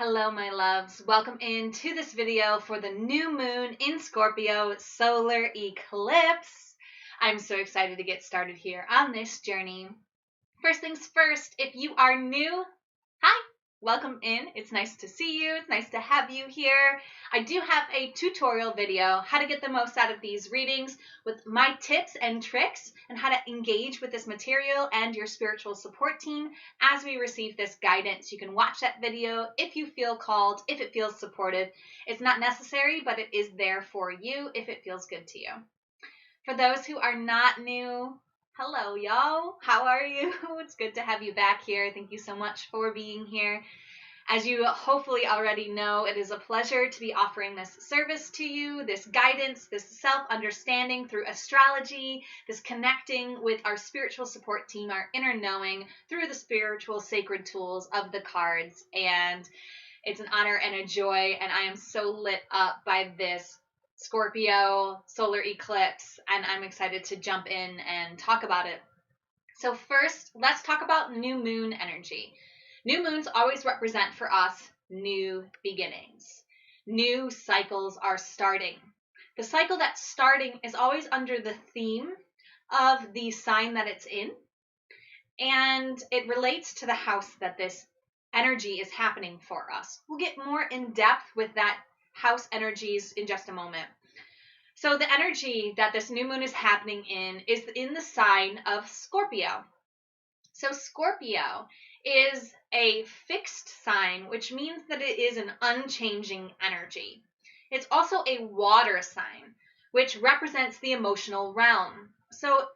Hello, my loves. Welcome into this video for the new moon in Scorpio solar eclipse. I'm so excited to get started here on this journey. First things first, if you are new, hi, welcome in. It's nice to see you. It's nice to have you here. I do have a tutorial video, how to get the most out of these readings with my tips and tricks and how to engage with this material and your spiritual support team as we receive this guidance. You can watch that video if you feel called, if it feels supportive. It's not necessary, but it is there for you if it feels good to you. For those who are not new, hello, y'all. How are you? It's good to have you back here. Thank you so much for being here. As you hopefully already know, it is a pleasure to be offering this service to you, this guidance, this self-understanding through astrology, this connecting with our spiritual support team, our inner knowing through the spiritual sacred tools of the cards. And it's an honor and a joy, and I am so lit up by this Scorpio solar eclipse, and I'm excited to jump in and talk about it. So first, let's talk about new moon energy. New moons always represent for us new beginnings. New cycles are starting. The cycle that's starting is always under the theme of the sign that it's in, and it relates to the house that this energy is happening for us. We'll get more in depth with that house energies in just a moment. So the energy that this new moon is happening in is in the sign of Scorpio. So Scorpio is a fixed sign, which means that it is an unchanging energy. It's also a water sign, which represents the emotional realm. So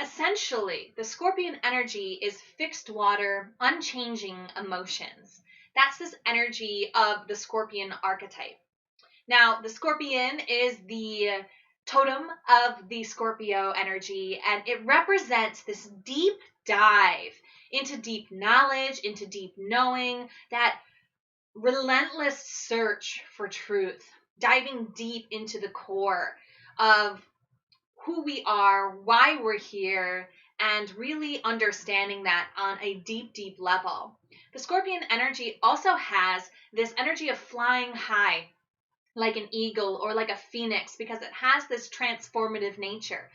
essentially, the Scorpion energy is fixed water, unchanging emotions. That's this energy of the Scorpion archetype. Now, the Scorpion is the totem of the Scorpio energy, and it represents this deep dive into deep knowledge, into deep knowing, that relentless search for truth, diving deep into the core of who we are, why we're here, and really understanding that on a deep, deep level. The Scorpion energy also has this energy of flying high, like an eagle or like a phoenix, because it has this transformative nature.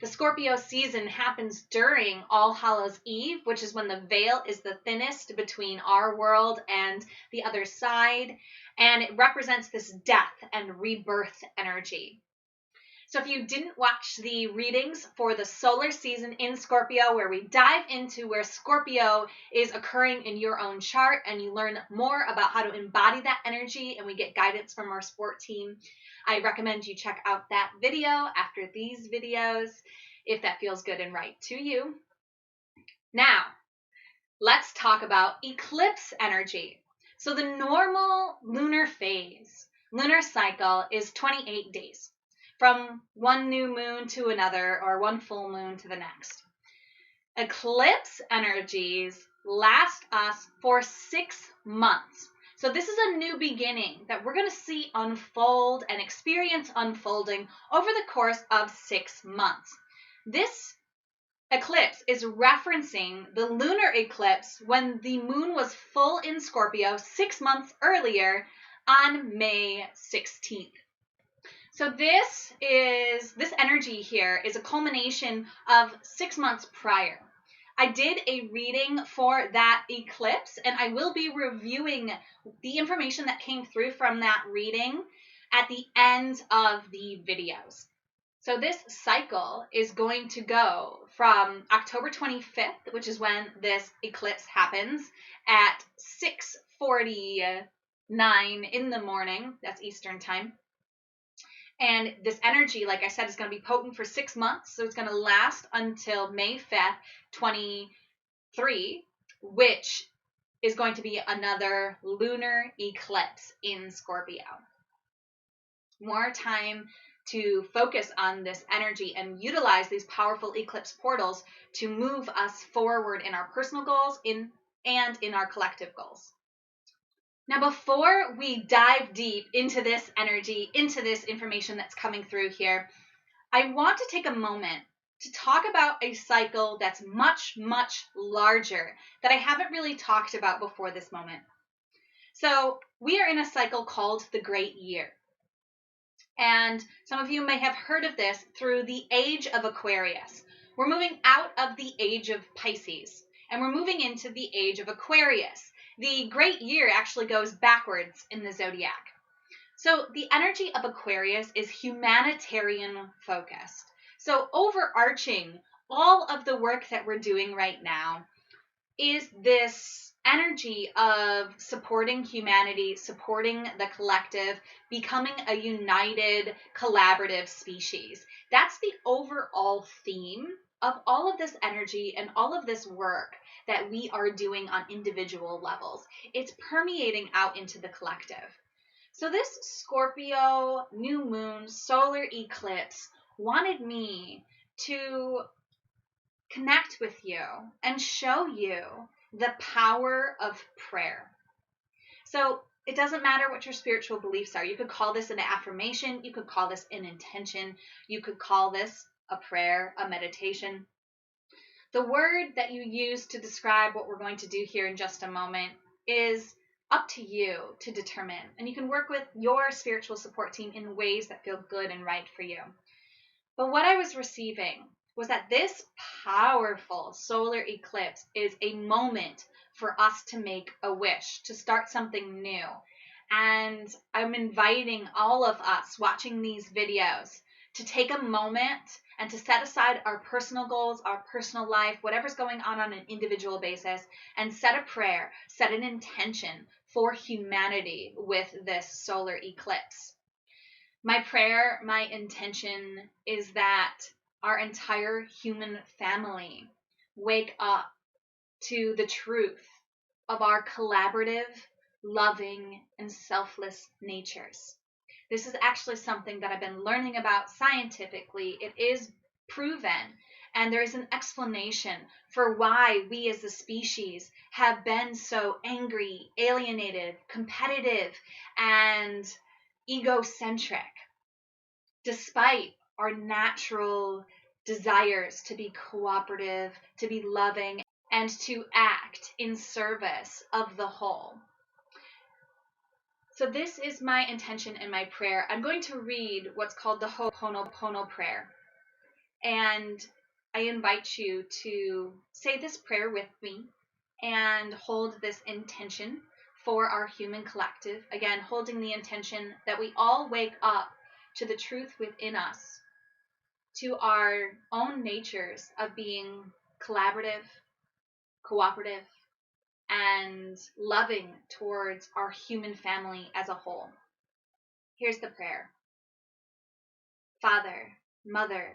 The Scorpio season happens during All Hallows Eve, which is when the veil is the thinnest between our world and the other side, and it represents this death and rebirth energy. So if you didn't watch the readings for the solar season in Scorpio, where we dive into where Scorpio is occurring in your own chart and you learn more about how to embody that energy and we get guidance from our support team, I recommend you check out that video after these videos if that feels good and right to you. Now, let's talk about eclipse energy. So the normal lunar phase, lunar cycle is 28 days. From one new moon to another, or one full moon to the next. Eclipse energies last us for 6 months. So this is a new beginning that we're going to see unfold and experience unfolding over the course of 6 months. This eclipse is referencing the lunar eclipse when the moon was full in Scorpio 6 months earlier on May 16th. So this energy here is a culmination of 6 months prior. I did a reading for that eclipse, and I will be reviewing the information that came through from that reading at the end of the videos. So this cycle is going to go from October 25th, which is when this eclipse happens, at 6:49 in the morning, that's Eastern time. And this energy, like I said, is going to be potent for 6 months. So it's going to last until May 5th, 23, which is going to be another lunar eclipse in Scorpio. More time to focus on this energy and utilize these powerful eclipse portals to move us forward in our personal goals and in our collective goals. Now, before we dive deep into this energy, into this information that's coming through here, I want to take a moment to talk about a cycle that's much, much larger that I haven't really talked about before this moment. So we are in a cycle called the Great Year. And some of you may have heard of this through the age of Aquarius. We're moving out of the age of Pisces and we're moving into the age of Aquarius. The Great Year actually goes backwards in the zodiac. So the energy of Aquarius is humanitarian focused. So overarching all of the work that we're doing right now is this energy of supporting humanity, supporting the collective, becoming a united, collaborative species. That's the overall theme of all of this energy and all of this work that we are doing on individual levels. It's permeating out into the collective. So this Scorpio new moon solar eclipse wanted me to connect with you and show you the power of prayer. So it doesn't matter what your spiritual beliefs are. You could call this an affirmation. You could call this an intention. You could call this a prayer, a meditation. The word that you use to describe what we're going to do here in just a moment is up to you to determine. And you can work with your spiritual support team in ways that feel good and right for you. But what I was receiving was that this powerful solar eclipse is a moment for us to make a wish, to start something new. And I'm inviting all of us watching these videos to take a moment and to set aside our personal goals, our personal life, whatever's going on an individual basis, and set a prayer, set an intention for humanity with this solar eclipse. My prayer, my intention is that our entire human family wake up to the truth of our collaborative, loving, and selfless natures. This is actually something that I've been learning about scientifically. It is proven, and there is an explanation for why we as a species have been so angry, alienated, competitive, and egocentric, despite our natural desires to be cooperative, to be loving, and to act in service of the whole. So this is my intention and my prayer. I'm going to read what's called the Ho'oponopono prayer. And I invite you to say this prayer with me and hold this intention for our human collective. Again, holding the intention that we all wake up to the truth within us, to our own natures of being collaborative, cooperative, and loving towards our human family as a whole. Here's the prayer. Father, mother,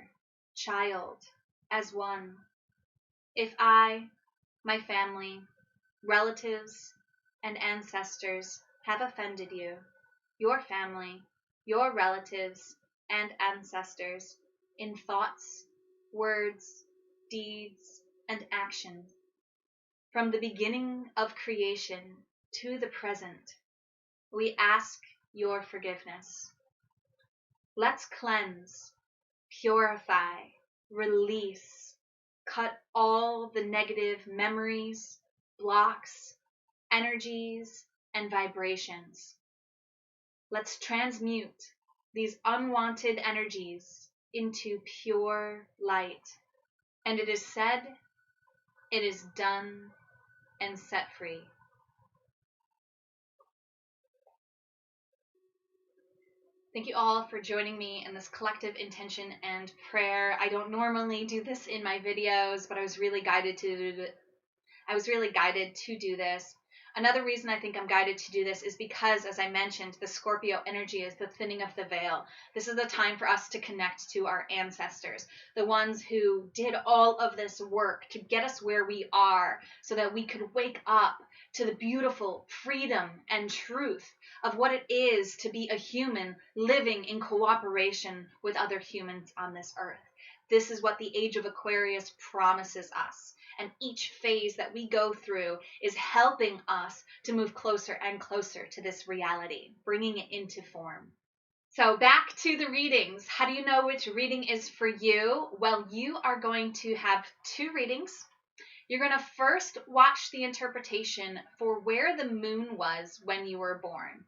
child, as one, if I, my family, relatives, and ancestors have offended you, your family, your relatives, and ancestors, in thoughts, words, deeds, and actions, from the beginning of creation to the present, we ask your forgiveness. Let's cleanse, purify, release, cut all the negative memories, blocks, energies, and vibrations. Let's transmute these unwanted energies into pure light. And it is said, it is done, and set free. Thank you all for joining me in this collective intention and prayer. I don't normally do this in my videos, but I was really guided to do this. Another reason I think I'm guided to do this is because, as I mentioned, the Scorpio energy is the thinning of the veil. This is the time for us to connect to our ancestors, the ones who did all of this work to get us where we are so that we could wake up to the beautiful freedom and truth of what it is to be a human living in cooperation with other humans on this earth. This is what the age of Aquarius promises us. And each phase that we go through is helping us to move closer and closer to this reality, bringing it into form. So back to the readings. How do you know which reading is for you? Well, you are going to have two readings. you're going to first watch the interpretation for where the moon was when you were born.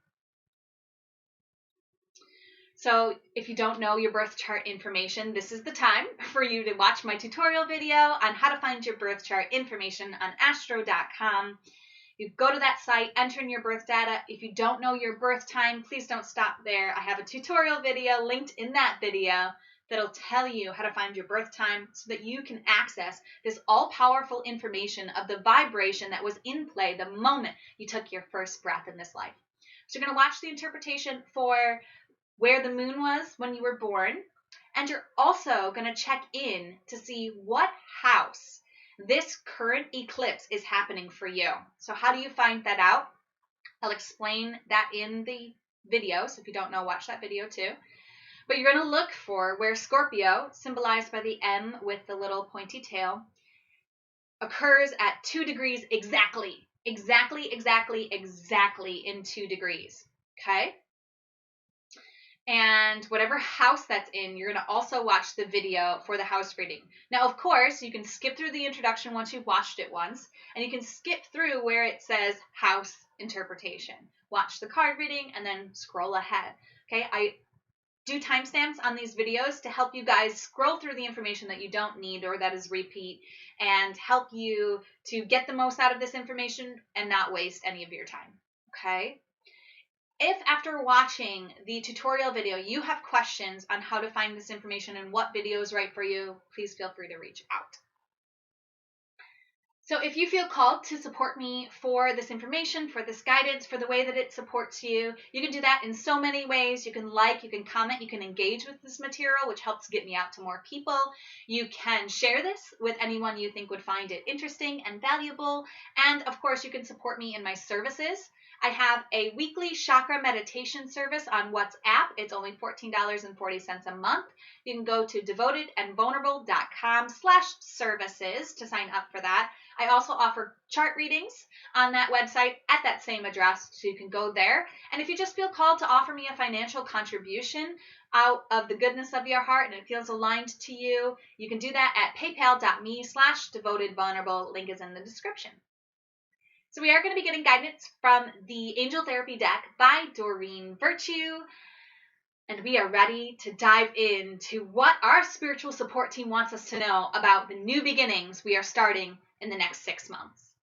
So if you don't know your birth chart information, this is the time for you to watch my tutorial video on how to find your birth chart information on astro.com. You go to that site, enter in your birth data. If you don't know your birth time, please don't stop there. I have a tutorial video linked in that video that'll tell you how to find your birth time so that you can access this all-powerful information of the vibration that was in play the moment you took your first breath in this life. So you're going to watch the interpretation for where the moon was when you were born, and you're also going to check in to see what house this current eclipse is happening for you. So how do you find that out? I'll explain that in the video, so if you don't know, watch that video too. But you're going to look for where Scorpio, symbolized by the M with the little pointy tail, occurs at 2 degrees exactly in 2 degrees, okay? And whatever house that's in, you're going to also watch the video for the house reading. Now, of course, you can skip through the introduction once you've watched it once, and you can skip through where it says house interpretation. Watch the card reading and then scroll ahead. Okay, I do timestamps on these videos to help you guys scroll through the information that you don't need or that is repeat, and help you to get the most out of this information and not waste any of your time. Okay? If after watching the tutorial video you have questions on how to find this information and what video is right for you, please feel free to reach out. So if you feel called to support me for this information, for this guidance, for the way that it supports you, you can do that in so many ways. You can like, you can comment, you can engage with this material, which helps get me out to more people. You can share this with anyone you think would find it interesting and valuable. And of course, you can support me in my services. I have a weekly chakra meditation service on WhatsApp. It's only $14.40 a month. You can go to devotedandvulnerable.com/services to sign up for that. I also offer chart readings on that website at that same address, so you can go there. And if you just feel called to offer me a financial contribution out of the goodness of your heart and it feels aligned to you, you can do that at paypal.me/devotedvulnerable. Link is in the description. So we are going to be getting guidance from the Angel Therapy deck by Doreen Virtue. And we are ready to dive into what our spiritual support team wants us to know about the new beginnings we are starting in the next 6 months.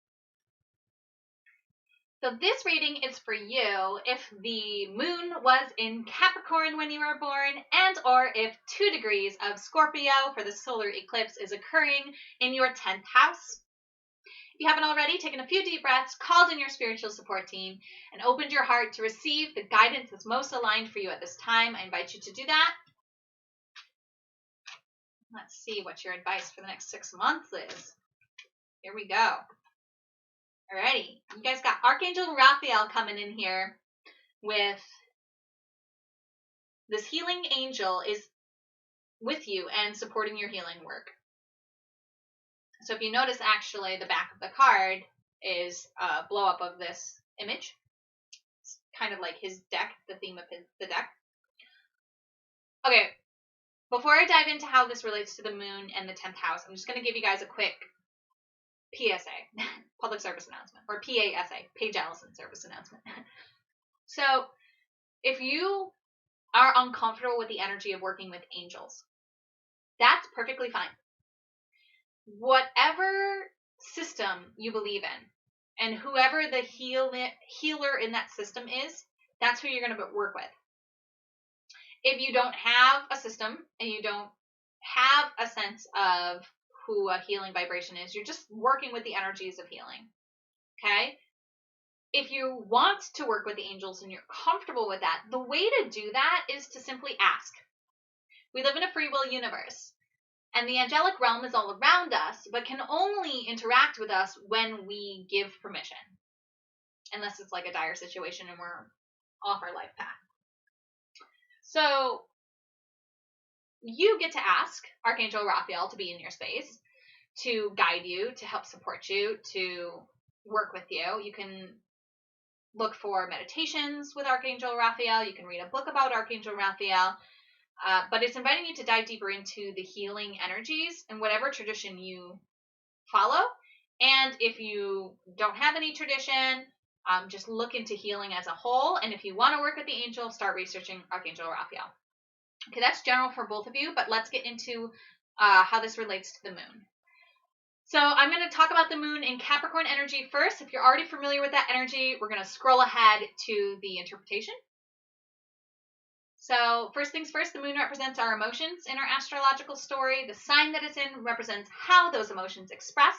So this reading is for you if the moon was in Capricorn when you were born, and or if 2 degrees of Scorpio for the solar eclipse is occurring in your 10th house. If you haven't already, taken a few deep breaths, called in your spiritual support team, and opened your heart to receive the guidance that's most aligned for you at this time, I invite you to do that. Let's see what your advice for the next 6 months is. Here we go. Alrighty, you guys got Archangel Raphael coming in here with this healing angel is with you and supporting your healing work. So if you notice, actually, the back of the card is a blow up of this image. It's kind of like his deck, the theme of the deck. Okay, before I dive into how this relates to the moon and the 10th house, I'm just going to give you guys a quick PSA, public service announcement, or PASA, Paige Allison service announcement. So if you are uncomfortable with the energy of working with angels, that's perfectly fine. Whatever system you believe in, and whoever the healer in that system is, that's who you're going to work with. If you don't have a system and you don't have a sense of who a healing vibration is, you're just working with the energies of healing. Okay? If you want to work with the angels and you're comfortable with that, the way to do that is to simply ask. We live in a free will universe. And the angelic realm is all around us, but can only interact with us when we give permission. Unless it's like a dire situation and we're off our life path. So you get to ask Archangel Raphael to be in your space, to guide you, to help support you, to work with you. You can look for meditations with Archangel Raphael. You can read a book about Archangel Raphael. But it's inviting you to dive deeper into the healing energies and whatever tradition you follow. And if you don't have any tradition, just look into healing as a whole. And if you want to work with the angel, start researching Archangel Raphael. Okay, that's general for both of you, but let's get into how this relates to the moon. So I'm going to talk about the moon in Capricorn energy first. If you're already familiar with that energy, we're going to scroll ahead to the interpretation. So first things first, the moon represents our emotions in our astrological story. The sign that it's in represents how those emotions express.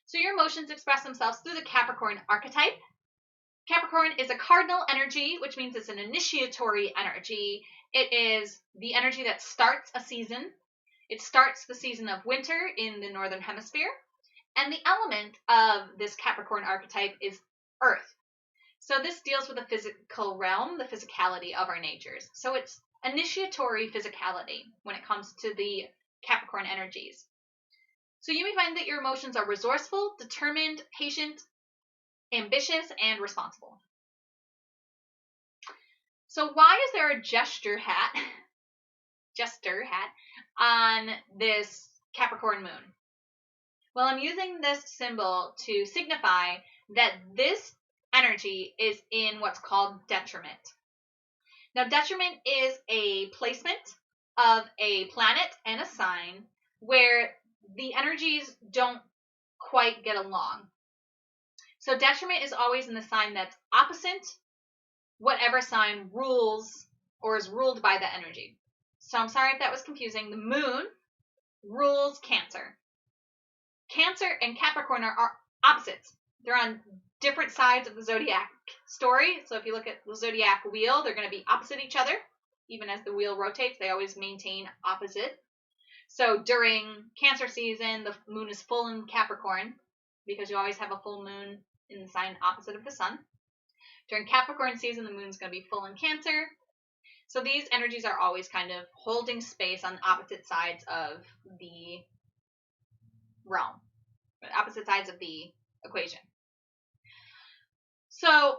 So your emotions express themselves through the Capricorn archetype. Capricorn is a cardinal energy, which means it's an initiatory energy. It is the energy that starts a season. It starts the season of winter in the northern hemisphere. And the element of this Capricorn archetype is earth. So this deals with the physical realm, the physicality of our natures. So it's initiatory physicality when it comes to the Capricorn energies. So you may find that your emotions are resourceful, determined, patient, ambitious, and responsible. So why is there a jester hat on this Capricorn moon? Well, I'm using this symbol to signify that this energy is in what's called detriment. Now, detriment is a placement of a planet and a sign where the energies don't quite get along. So detriment is always in the sign that's opposite whatever sign rules or is ruled by the energy. So I'm sorry if that was confusing. The moon rules Cancer. Cancer and Capricorn are opposites. They're on different sides of the zodiac story. So if you look at the zodiac wheel, they're going to be opposite each other. Even as the wheel rotates, they always maintain opposite. So during Cancer season, the moon is full in Capricorn because you always have a full moon in the sign opposite of the sun. During Capricorn season, the moon's going to be full in Cancer. So these energies are always kind of holding space on opposite sides of the realm, opposite sides of the equation. So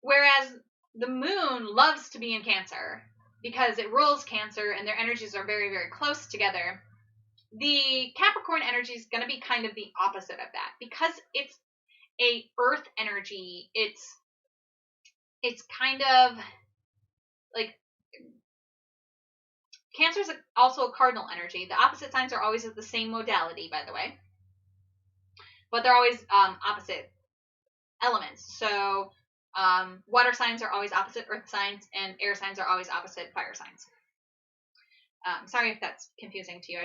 whereas the moon loves to be in Cancer because it rules Cancer and their energies are very, very close together, the Capricorn energy is going to be kind of the opposite of that because it's a earth energy. It's kind of like Cancer is also a cardinal energy. The opposite signs are always of the same modality, by the way, but they're always opposite elements. So water signs are always opposite earth signs, and air signs are always opposite fire signs. Sorry if that's confusing to you.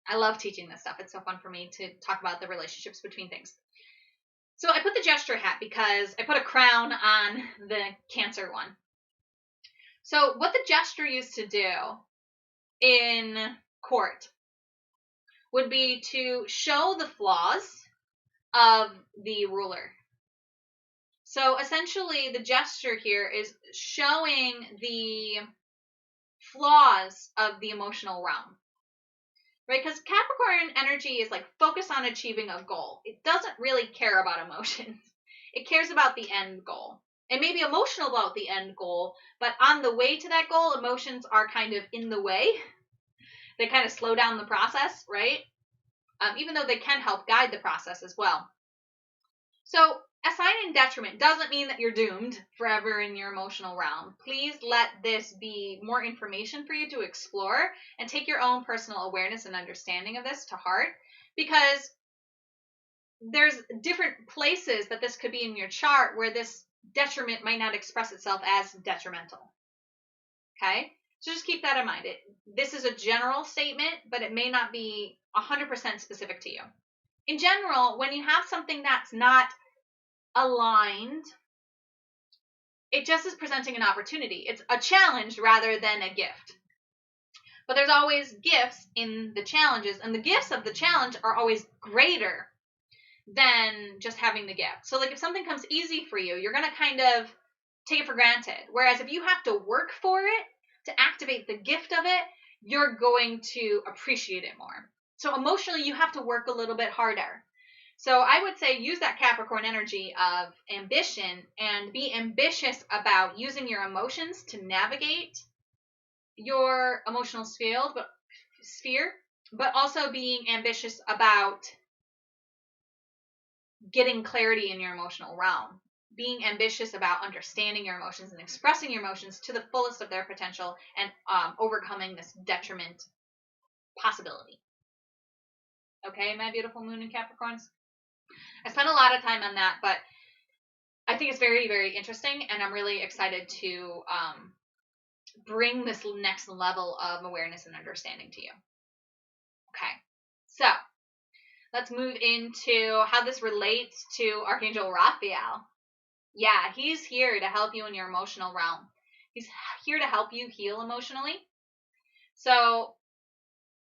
I love teaching this stuff. It's so fun for me to talk about the relationships between things. So I put the gesture hat because I put a crown on the Cancer one. So what the gesture used to do in court would be to show the flaws of the ruler. So essentially the gesture here is showing the flaws of the emotional realm. Right? Because Capricorn energy is like focused on achieving a goal. It doesn't really care about emotions. It cares about the end goal. It may be emotional about the end goal, but on the way to that goal, emotions are kind of in the way. They kind of slow down the process, right? Even though they can help guide the process as well. So assigning detriment doesn't mean that you're doomed forever in your emotional realm. Please let this be more information for you to explore and take your own personal awareness and understanding of this to heart, because there's different places that this could be in your chart where this detriment might not express itself as detrimental. Okay? So just keep that in mind. This is a general statement, but it may not be 100% specific to you. In general, when you have something that's not aligned, it just is presenting an opportunity. It's a challenge rather than a gift. But there's always gifts in the challenges, and the gifts of the challenge are always greater than just having the gift. So like if something comes easy for you, you're going to kind of take it for granted. Whereas if you have to work for it to activate the gift of it, you're going to appreciate it more. So emotionally, you have to work a little bit harder. So I would say use that Capricorn energy of ambition and be ambitious about using your emotions to navigate your emotional sphere, but also being ambitious about getting clarity in your emotional realm, being ambitious about understanding your emotions and expressing your emotions to the fullest of their potential, and overcoming this detriment possibility. Okay, my beautiful moon in Capricorns? I spent a lot of time on that, but I think it's very, very interesting, and I'm really excited to bring this next level of awareness and understanding to you. Okay, so let's move into how this relates to Archangel Raphael. Yeah, he's here to help you in your emotional realm. He's here to help you heal emotionally. So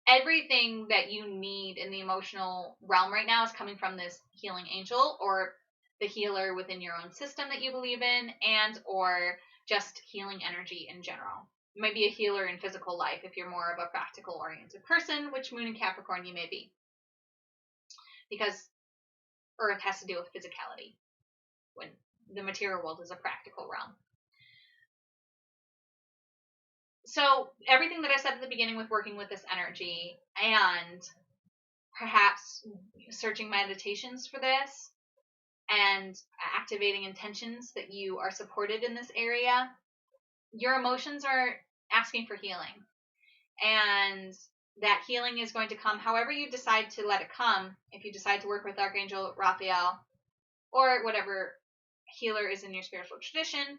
everything that you need in the emotional realm right now is coming from this healing angel, or the healer within your own system that you believe in, and or just healing energy in general. You might be a healer in physical life if you're more of a practical oriented person, which moon in Capricorn you may be, because Earth has to deal with physicality when the material world is a practical realm. So everything that I said at the beginning with working with this energy, and perhaps searching meditations for this and activating intentions that you are supported in this area, your emotions are asking for healing. And that healing is going to come however you decide to let it come. If you decide to work with Archangel Raphael, or whatever healer is in your spiritual tradition,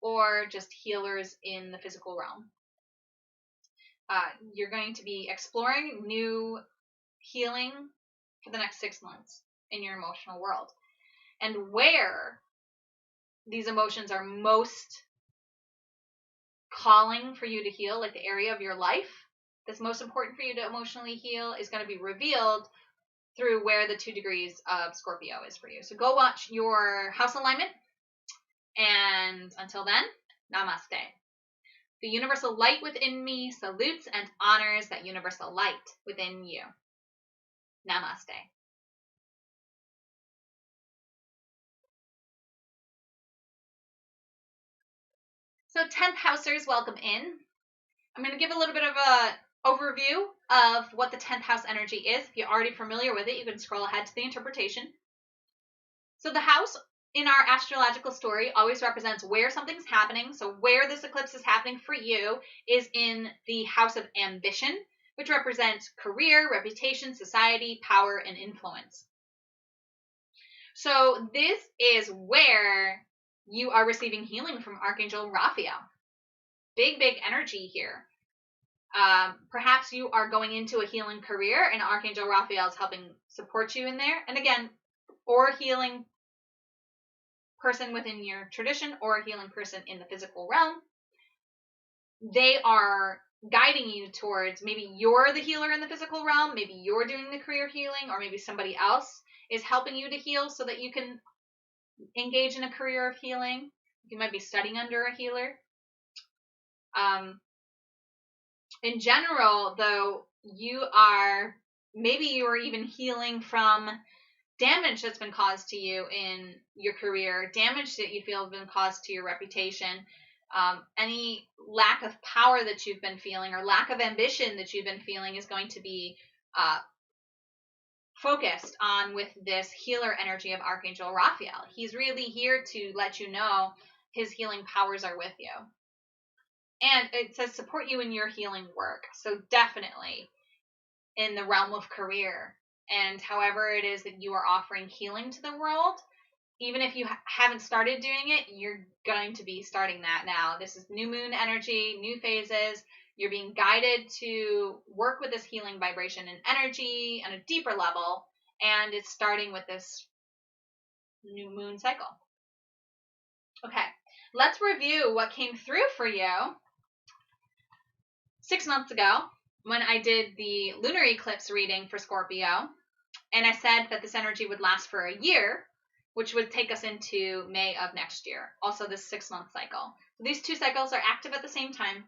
or just healers in the physical realm. You're going to be exploring new healing for the next 6 months in your emotional world. And where these emotions are most calling for you to heal, like the area of your life that's most important for you to emotionally heal, is going to be revealed through where the 2 degrees of Scorpio is for you. So go watch your house alignment. And until then, namaste. The universal light within me salutes and honors that universal light within you. Namaste. So 10th housers, welcome in. I'm going to give a little bit of a overview of what the 10th house energy is. If you're already familiar with it, you can scroll ahead to the interpretation. So the house in our astrological story always represents where something's happening. So where this eclipse is happening for you is in the house of ambition, which represents career, reputation, society, power, and influence. So this is where you are receiving healing from Archangel Raphael. Big, big energy here. Perhaps you are going into a healing career and Archangel Raphael is helping support you in there. And again, or healing person within your tradition, or a healing person in the physical realm. They are guiding you towards, maybe you're the healer in the physical realm, maybe you're doing the career healing, or maybe somebody else is helping you to heal so that you can engage in a career of healing. You might be studying under a healer. In general, though, you are even healing from damage that's been caused to you in your career, damage that you feel has been caused to your reputation, any lack of power that you've been feeling or lack of ambition that you've been feeling is going to be focused on with this healer energy of Archangel Raphael. He's really here to let you know his healing powers are with you. And it says support you in your healing work. So definitely in the realm of career, and however it is that you are offering healing to the world, even if you haven't started doing it, you're going to be starting that now. This is new moon energy, new phases. You're being guided to work with this healing vibration and energy on a deeper level, and it's starting with this new moon cycle. Okay, let's review what came through for you 6 months ago when I did the lunar eclipse reading for Scorpio, and I said that this energy would last for a year, which would take us into May of next year. Also this 6-month cycle. So these 2 cycles are active at the same time.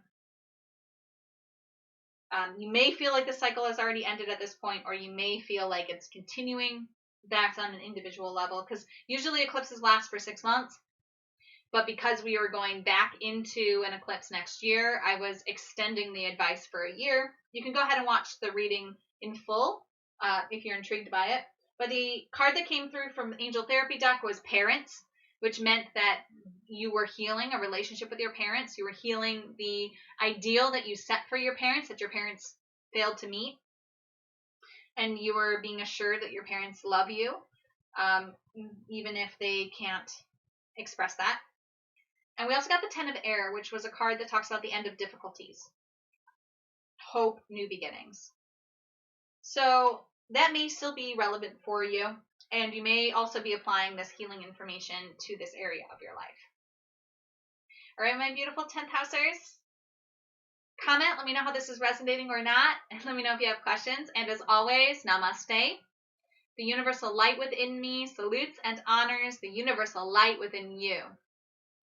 You may feel like the cycle has already ended at this point, or you may feel like it's continuing. That's on an individual level, because usually eclipses last for 6 months. But because we were going back into an eclipse next year, I was extending the advice for a year. You can go ahead and watch the reading in full if you're intrigued by it. But the card that came through from the Angel Therapy deck was parents, which meant that you were healing a relationship with your parents. You were healing the ideal that you set for your parents that your parents failed to meet. And you were being assured that your parents love you, even if they can't express that. And we also got the Ten of Air, which was a card that talks about the end of difficulties. Hope, new beginnings. So that may still be relevant for you, and you may also be applying this healing information to this area of your life. All right, my beautiful 10th housers. Comment, let me know how this is resonating or not, and let me know if you have questions. And as always, namaste. The universal light within me salutes and honors the universal light within you.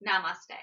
Namaste.